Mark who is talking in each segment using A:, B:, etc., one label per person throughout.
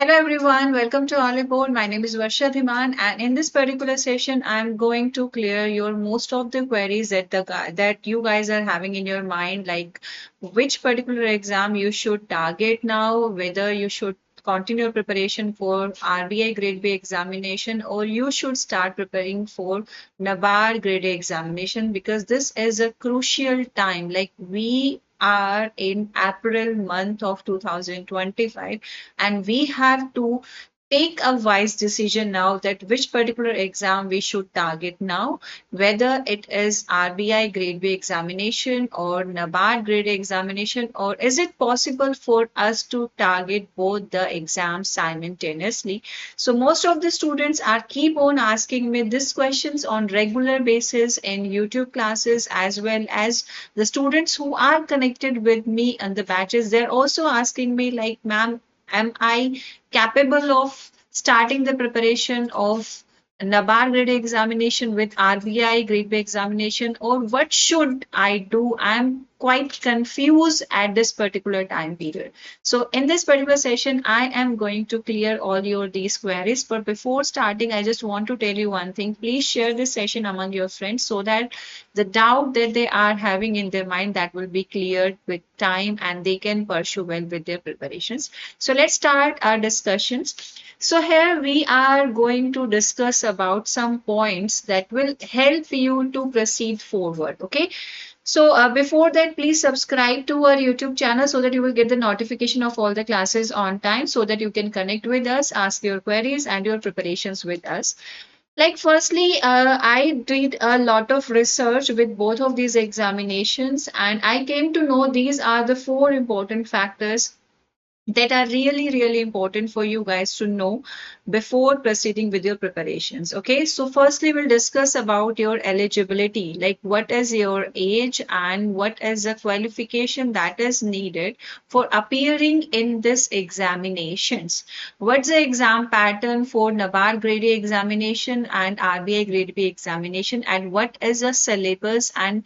A: Hello everyone, welcome to All Aboard. My name is Varsha Dhiman, and in this particular session, I'm going to clear your most of the queries that you guys are having in your mind, like which particular exam you should target now, whether you should continue preparation for RBI Grade B examination or you should start preparing for NABARD Grade A examination because this is a crucial time. Like we are in April month of 2025 and we have to take a wise decision now that which particular exam we should target now, whether it is RBI grade B examination or NABARD grade A examination, or is it possible for us to target both the exams simultaneously? So most of the students are keep on asking me these questions on regular basis in YouTube classes, as well as the students who are connected with me and the batches. They're also asking me like, ma'am, am I capable of starting the preparation of NABARD grade examination with RBI grade B examination, or what should I do? I'm quite confused at this particular time period. So in this particular session, I am going to clear all your these queries. But before starting, I just want to tell you one thing. Please share this session among your friends so that the doubt that they are having in their mind that will be cleared with time and they can pursue well with their preparations. So let's start our discussions. So here we are going to discuss about some points that will help you to proceed forward. Okay. So before that, please subscribe to our YouTube channel so that you will get the notification of all the classes on time so that you can connect with us, ask your queries and your preparations with us. Like, firstly, I did a lot of research with both of these examinations, and I came to know these are the four important factors that are really, really important for you guys to know before proceeding with your preparations. Okay, so firstly, we'll discuss about your eligibility, like what is your age and what is the qualification that is needed for appearing in this examinations. What's the exam pattern for NABARD grade A examination and RBI grade B examination, and what is the syllabus, and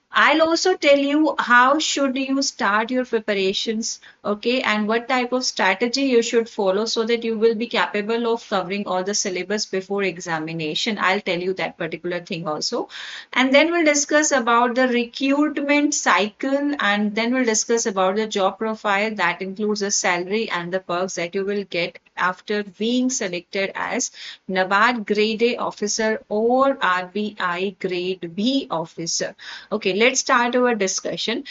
A: I'll also tell you how should you start your preparations, okay, and what type of strategy you should follow so that you will be capable of covering all the syllabus before examination. I'll tell you that particular thing also. And then we'll discuss about the recruitment cycle, and then we'll discuss about the job profile that includes the salary and the perks that you will get after being selected as NABARD grade A officer or RBI grade B officer. Okay, let's start our discussion.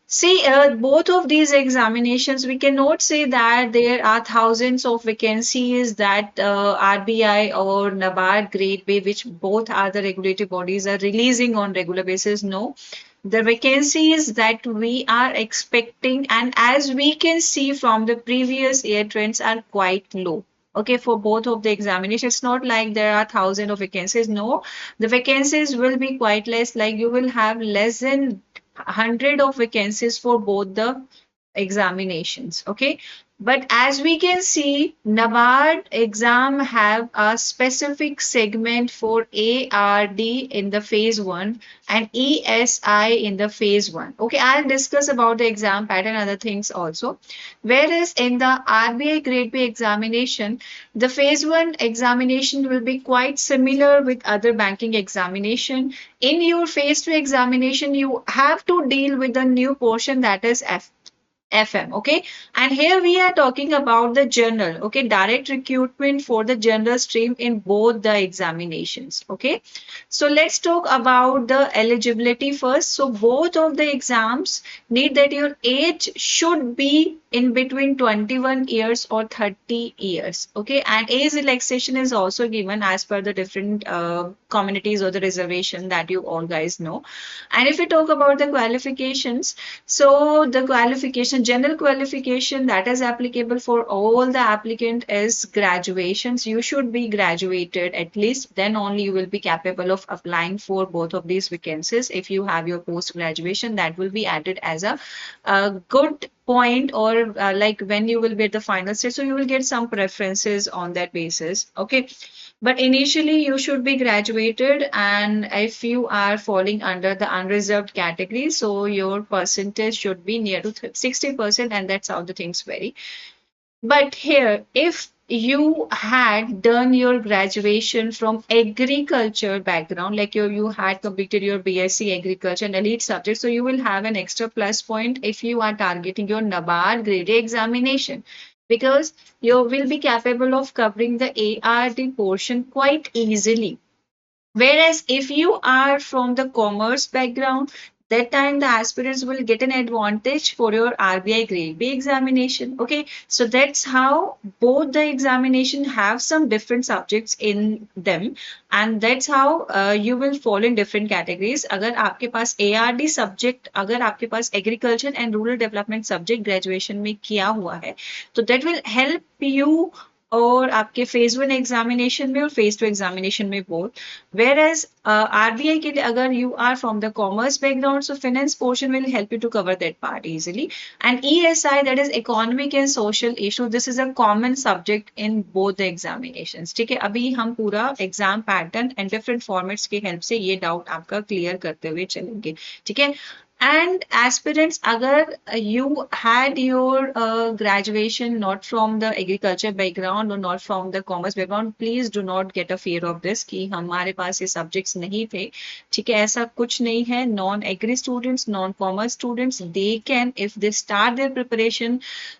A: See, both of these examinations, we cannot say that there are thousands of vacancies that RBI or NABARD grade B, which both are the regulatory bodies, are releasing on regular basis. No, the vacancies that we are expecting, and as we can see from the previous year trends, are quite low. Okay, for both of the examinations, it's not like there are thousands of vacancies. No, the vacancies will be quite less, like you will have less than 100 of vacancies for both the examinations. Okay, but as we can see, NABARD exam have a specific segment for ARD in the phase 1 and ESI in the phase 1. Okay, I'll discuss about the exam pattern and other things also. Whereas in the RBI grade B examination, the phase 1 examination will be quite similar with other banking examination. In your phase 2 examination, you have to deal with the new portion that is FM. Okay, and here we are talking about the general, okay, direct recruitment for the general stream in both the examinations. Okay, so let's talk about the eligibility first. So both of the exams need that your age should be in between 21 years or 30 years. Okay, and age relaxation is also given as per the different communities or the reservation that you all guys know. And if we talk about the qualifications, so the qualification, general qualification that is applicable for all the applicant is graduations. You should be graduated at least, then only you will be capable of applying for both of these vacancies. If you have your post graduation, that will be added as a good point, or like when you will be at the final stage, so you will get some preferences on that basis. Okay, but initially you should be graduated, and if you are falling under the unreserved category, so your percentage should be near to 60%, and that's how the things vary. But here, if you had done your graduation from agriculture background, like you had completed your BSc agriculture and elite subject, so you will have an extra plus point if you are targeting your NABARD grade A examination, because you will be capable of covering the ARD portion quite easily. Whereas if you are from the commerce background, that time the aspirants will get an advantage for your RBI grade B examination. Okay, so that's how both the examination have some different subjects in them, and that's how you will fall in different categories. अगर आपके पास ARD subject, अगर आपके पास agriculture and rural development subject graduation में किया हुआ है, तो that will help you और आपके फेज 1 एग्जामिनेशन में और फेज 2 एग्जामिनेशन में बोथ. Whereas RBI के लिए अगर you are from the commerce background, so finance portion will help you to cover that part easily. And ESI, that is economic and social issue, this is a common subject in both the examinations. ठीक है, अभी हम पूरा exam pattern and different formats की help से ये doubt आपका clear करते हुए चलेंगे. ठीक है. And aspirants, agar you had your graduation not from the agriculture background or not from the commerce background, please do not get a fear of this कि हमारे पास ये subjects नहीं थे. ठीक है, ऐसा कुछ नहीं है. Non-agri students, non-commerce students, they can, if they start their preparation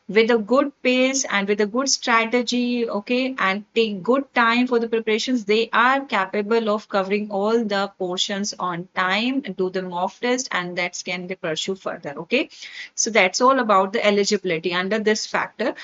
A: with a good pace and with a good strategy, okay, and take good time for the preparations, they are capable of covering all the portions on time, do the mock test, and that's can they pursue further. Okay, so that's all about the eligibility under this factor.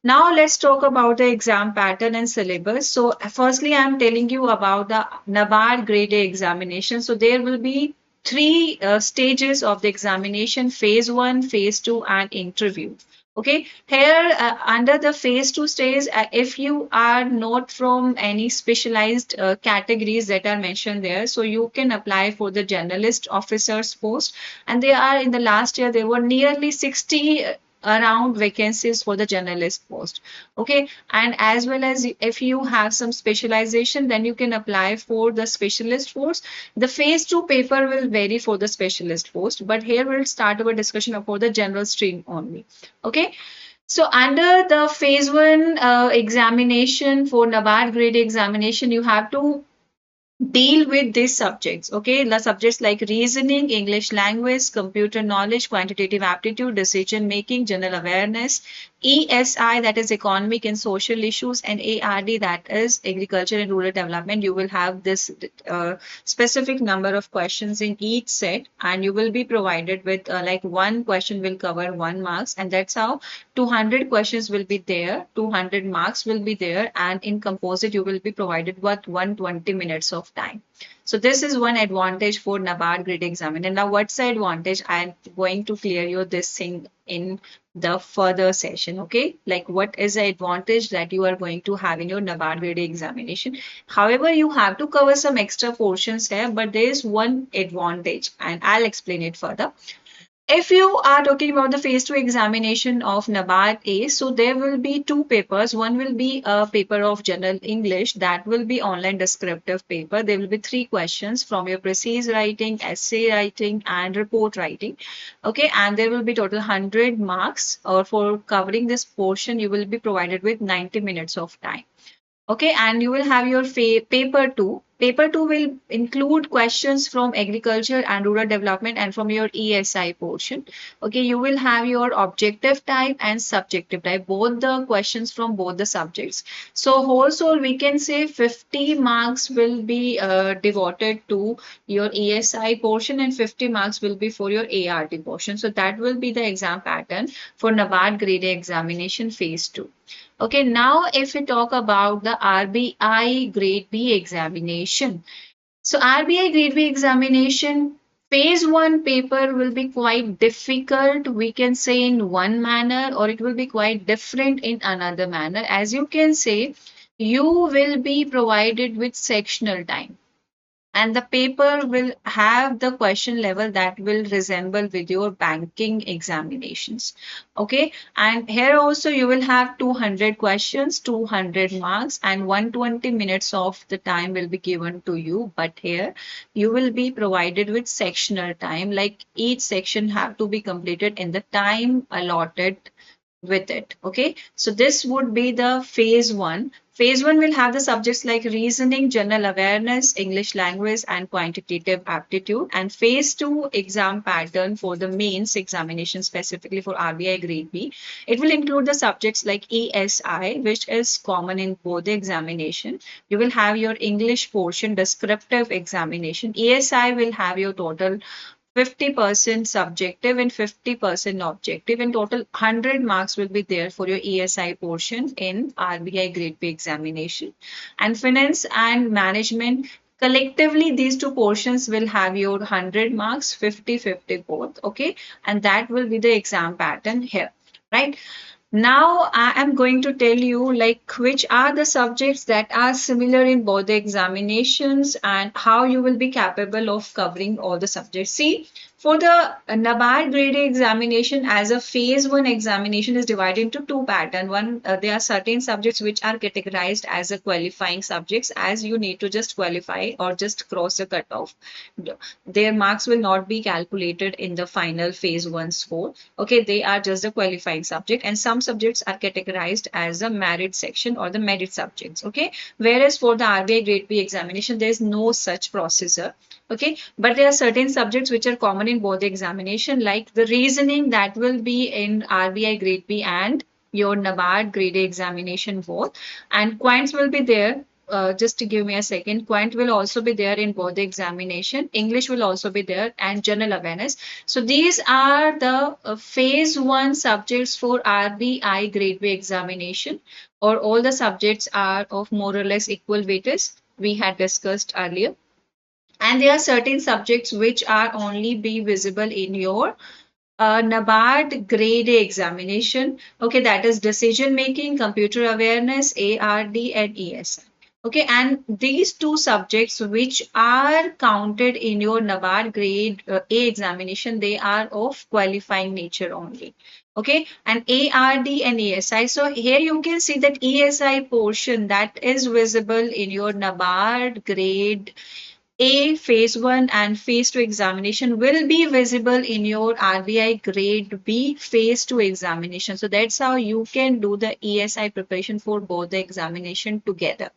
A: Now let's talk about the exam pattern and syllabus. So firstly, I'm telling you about the NABARD grade A examination. So there will be three stages of the examination: phase 1, phase 2, and interview. Okay, here under the phase 2 stage, if you are not from any specialized categories that are mentioned there, so you can apply for the generalist officer's post. And they are in the last year, there were nearly 60 around vacancies for the generalist post. Okay, and as well as if you have some specialization, then you can apply for the specialist post. The phase 2 paper will vary for the specialist post, but here we'll start our discussion about the general stream only. Okay, so under the phase 1 examination for NABARD grade examination, you have to deal with these subjects. Okay, the subjects like reasoning, English language, computer knowledge, quantitative aptitude, decision making, general awareness, ESI, that is economic and social issues, and ARD, that is agriculture and rural development. You will have this specific number of questions in each set, and you will be provided with like one question will cover 1 marks, and that's how 200 questions will be there, 200 marks will be there, and in composite you will be provided with 120 minutes of time. So this is one advantage for NABARD grade exam. And now what's the advantage? I'm going to clear you this thing in the further session. Okay, like what is the advantage that you are going to have in your NABARD grade examination? However, you have to cover some extra portions here, but there is one advantage, and I'll explain it further. If you are talking about the phase 2 examination of NABARD A, so there will be two papers. One will be a paper of general English, that will be online descriptive paper. There will be 3 questions from your precise writing, essay writing, and report writing. Okay, and there will be total 100 marks, or for covering this portion, you will be provided with 90 minutes of time. Okay, and you will have your paper 2. Paper 2 will include questions from agriculture and rural development and from your ESI portion. Okay, you will have your objective type and subjective type, both the questions from both the subjects. So whole we can say 50 marks will be devoted to your ESI portion and 50 marks will be for your ARD portion. So that will be the exam pattern for NABARD grade A examination phase 2. Okay, now if we talk about the RBI grade B examination. So RBI grade B examination phase 1 paper will be quite difficult, we can say in one manner, or it will be quite different in another manner. As you can say, you will be provided with sectional time, and the paper will have the question level that will resemble with your banking examinations. Okay, and here also you will have 200 questions, 200 marks, and 120 minutes of the time will be given to you. But here you will be provided with sectional time, like each section have to be completed in the time allotted with it. Okay, so this would be the phase one. Phase one will have the subjects like reasoning, general awareness, English language, and quantitative aptitude. And phase two exam pattern for the mains examination, specifically for RBI Grade B, it will include the subjects like ESI, which is common in both the examination. You will have your English portion, descriptive examination. ESI will have your total 50% subjective and 50% objective. In total, 100 marks will be there for your ESI portion in RBI Grade B examination. And finance and management, collectively, these two portions will have your 100 marks, 50-50 both. Okay, and that will be the exam pattern here, right? Now I am going to tell you like which are the subjects that are similar in both the examinations and how you will be capable of covering all the subjects. See, for the NABARD grade A examination as a phase one examination is divided into two patterns. One, there are certain subjects which are categorized as a qualifying subjects, as you need to just qualify or just cross the cutoff. Their marks will not be calculated in the final phase one score. Okay, they are just a qualifying subject, and some subjects are categorized as a merit section or the merit subjects. Okay, whereas for the RBI Grade B examination, there is no such procedure. Okay, but there are certain subjects which are common in both the examination, like the reasoning that will be in RBI Grade B and your NABARD Grade A examination both, and quants will be there. Just to give me a second, quant will also be there in both the examination. English will also be there, and general awareness. So these are the phase one subjects for RBI Grade B examination, or all the subjects are of more or less equal weightage we had discussed earlier. And there are certain subjects which are only be visible in your NABARD Grade A examination. Okay, that is decision making, computer awareness, ARD, and ESI. Okay, and these two subjects which are counted in your NABARD Grade A examination, they are of qualifying nature only. Okay, and ARD and ESI. So here you can see that ESI portion that is visible in your NABARD Grade A phase 1 and phase 2 examination will be visible in your RBI Grade B phase 2 examination. So that's how you can do the ESI preparation for both the examination together.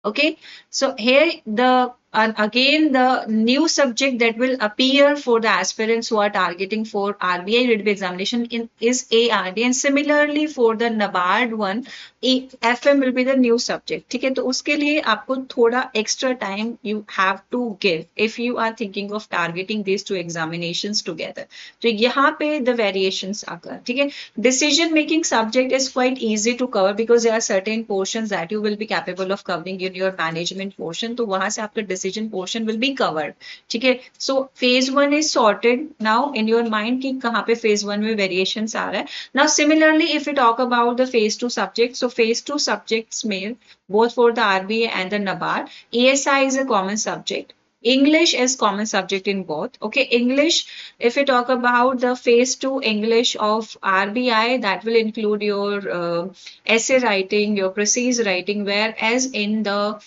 A: Okay, so here the again the new subject that will appear for the aspirants who are targeting for RBI Grade B examination is ARD, and similarly for the NABARD one, FM will be the new subject. ठीक है, तो उसके लिए आपको थोड़ा extra time you have to give if you are thinking of targeting these two examinations together. तो यहाँ पे the variations आकर, ठीक है. Decision making subject is quite easy to cover because there are certain portions that you will be capable of covering in your management portion. तो वहां से आपका decision portion will be covered. ठीक है. So phase one is sorted now in your mind कि कहाँ पे phase one में variations आ रहा है. Now similarly if we talk about the phase two subjects, so phase two subjects में both for the RBA and the NABARD, ESI is a common subject. English is common subject in both. Okay, English, if we talk about the phase 2 English of RBI, that will include your essay writing, your precise writing, whereas in the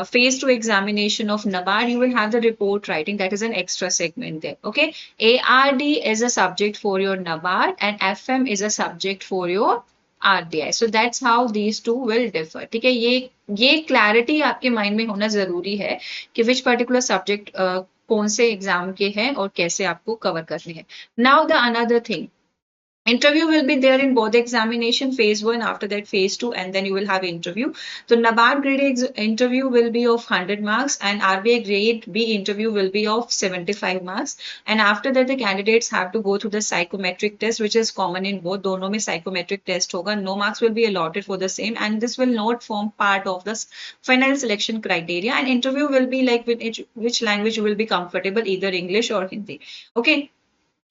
A: phase 2 examination of NABARD, you will have the report writing. That is an extra segment there. Okay, ARD is a subject for your NABARD and FM is a subject for your RDI. So that's how these two will differ. ठीक है, ये clarity आपके mind में होना जरूरी है कि which particular subject कौन से एग्जाम के हैं और कैसे आपको कवर करने हैं. Now the another thing, interview will be there in both examination, phase 1, after that phase 2, and then you will have interview. So NABARD grade interview will be of 100 marks and RBI grade B interview will be of 75 marks, and after that the candidates have to go through the psychometric test, which is common in both. दोनों में psychometric test होगा, no marks will be allotted for the same, and this will not form part of the final selection criteria. And interview will be like which language you will be comfortable, either English or Hindi. Okay,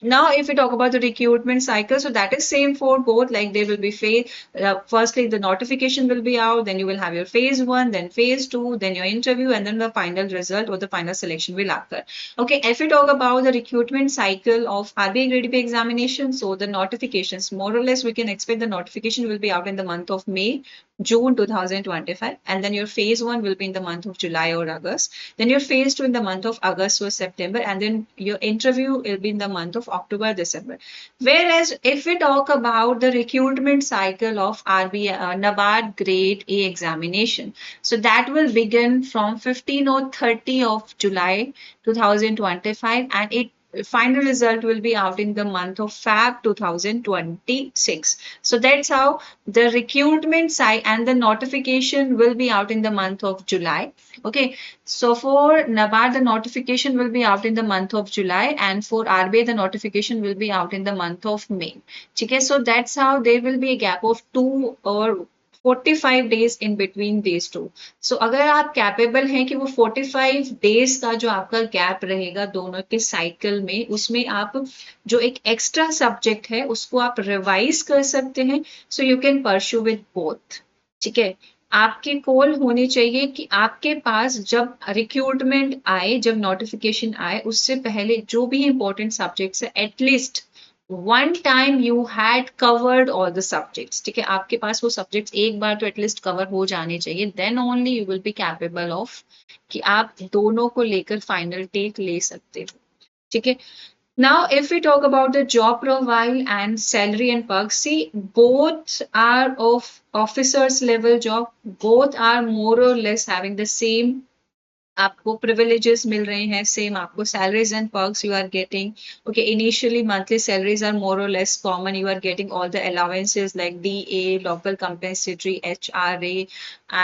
A: now if we talk about the recruitment cycle, so that is same for both, like they will be firstly the notification will be out, then you will have your phase 1, then phase 2, then your interview, and then the final result or the final selection will occur. Okay, if we talk about the recruitment cycle of RBI Grade B examination, so the notifications, more or less we can expect the notification will be out in the month of May, June 2025, and then your phase 1 will be in the month of July or August. Then your phase 2 in the month of August or September, and then your interview will be in the month of October, December. Whereas if we talk about the recruitment cycle of RBI, NABARD Grade A examination, so that will begin from 15 or 30 of July 2025, and it final result will be out in the month of Feb 2026. So that's how the recruitment site and the notification will be out in the month of July. Okay, so for NABARD, the notification will be out in the month of July, and for RBI, the notification will be out in the month of May. Okay, so that's how there will be a gap of 2 or 45 days in between these two. So अगर आप capable हैं कि वो 45 days का जो आपका gap रहेगा दोनों के साइकिल में, उसमें आप जो एक एक्स्ट्रा सब्जेक्ट है उसको आप रिवाइज कर सकते हैं. So you can pursue with both. ठीक है, आपकी कॉल होनी चाहिए कि आपके पास जब रिक्रूटमेंट आए, जब नोटिफिकेशन आए, उससे पहले जो भी इंपॉर्टेंट सब्जेक्ट्स है at least one time you had covered all the subjects. ठीक है, आपके पास वो सब्जेक्ट्स एक बार तो एटलीस्ट कवर हो जाने चाहिए. Then only you will be capable of कि आप दोनों को लेकर फाइनल टेक ले सकते हो. ठीक है. Now, if we talk about the job profile and salary and perks, see, both are of officers level job, both are more or less having the same. आपको privileges मिल रहे हैं, same आपको salaries and perks you are getting. Okay, initially monthly salaries are more or less common. You are getting all the allowances like DA, local compensatory, HRA,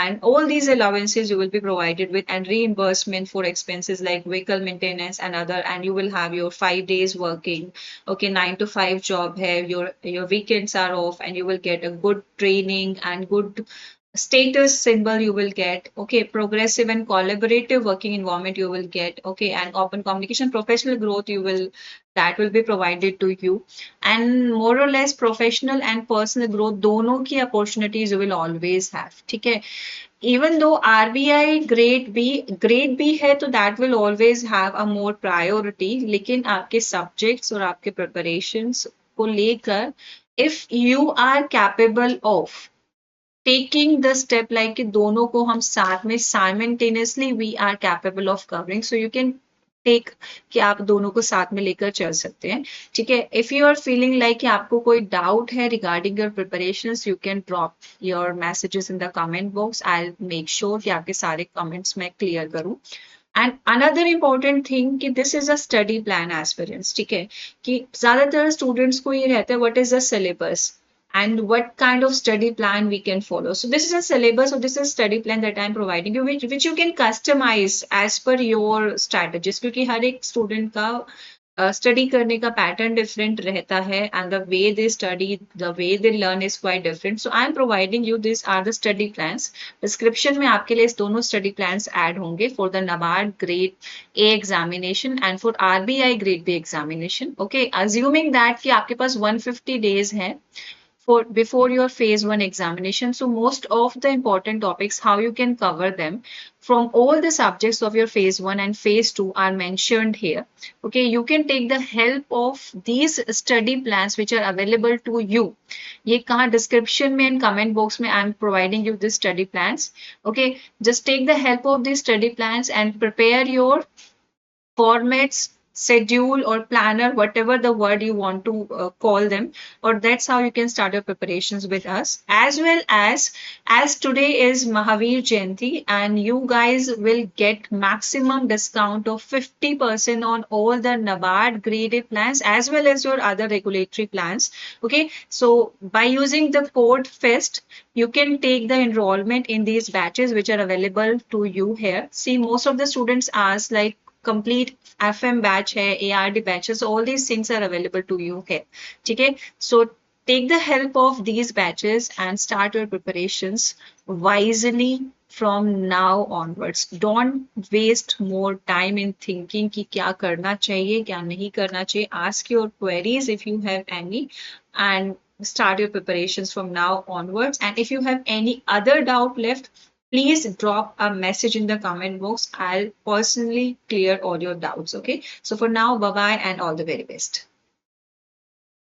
A: and all these allowances you will be provided with, and reimbursement for expenses like vehicle maintenance and other. And you will have your 5 days working. Okay, 9 to 5 job hai. Your weekends are off, and you will get a good training and good status symbol you will get. Okay, progressive and collaborative working environment you will get. Okay, and open communication, professional growth you will, that will be provided to you. And more or less professional and personal growth दोनों की opportunities you will always have. ठीक है, even though RBI grade B है तो that will always have a more priority, लेकिन आपके subjects और आपके preparations को लेकर if you are capable of taking the step like कि दोनों को हम साथ में simultaneously we are capable of covering, so you can take कि आप दोनों को साथ में लेकर चल सकते हैं. ठीक है, if you are feeling like कि आपको कोई doubt है regarding your preparations, you can drop your messages in the comment box. I'll make sure कि आपके सारे comments मैं clear करूँ. And another important thing कि this is a study plan aspirants. ठीक है, कि ज़्यादातर students को ये रहता है what is the syllabus and what kind of study plan we can follow. So this is a syllabus, or this is a study plan that I'm providing you, which you can customize as per your strategies. क्योंकि हर एक student का study करने का pattern different रहता है, and the way they study, the way they learn is quite different. So I am providing you this are the study plans. Description में आपके लिए इस दोनों स्टडी प्लान्स ऐड होंगे for the NABARD grade A examination and for RBI grade B examination. Okay, assuming that कि आपके पास 150 days हैं for before your phase 1 examination. So most of the important topics, how you can cover them from all the subjects of your phase 1 and phase 2 are mentioned here. Okay, you can take the help of these study plans which are available to you. ये कहाँ description में and comment box में I am providing you this study plans. Okay, just take the help of these study plans and prepare your formats, schedule or planner, whatever the word you want to call them, or that's how you can start your preparations with us. As well as today is Mahavir Jayanti, and you guys will get maximum discount of 50% on all the NABARD graded plans as well as your other regulatory plans. Okay, so by using the code FEST, you can take the enrollment in these batches which are available to you here. See, most of the students ask like complete FM batch है, ARD batches, all these things are available to you here. ठीक है, so take the help of these batches and start your preparations wisely from now onwards. Don't waste more time in thinking कि क्या करना चाहिए, क्या नहीं करना चाहिए. Ask your queries if you have any, and start your preparations from now onwards. And if you have any other doubt left, please drop a message in the comment box. I'll personally clear all your doubts. Okay, so for now, bye bye and all the very best.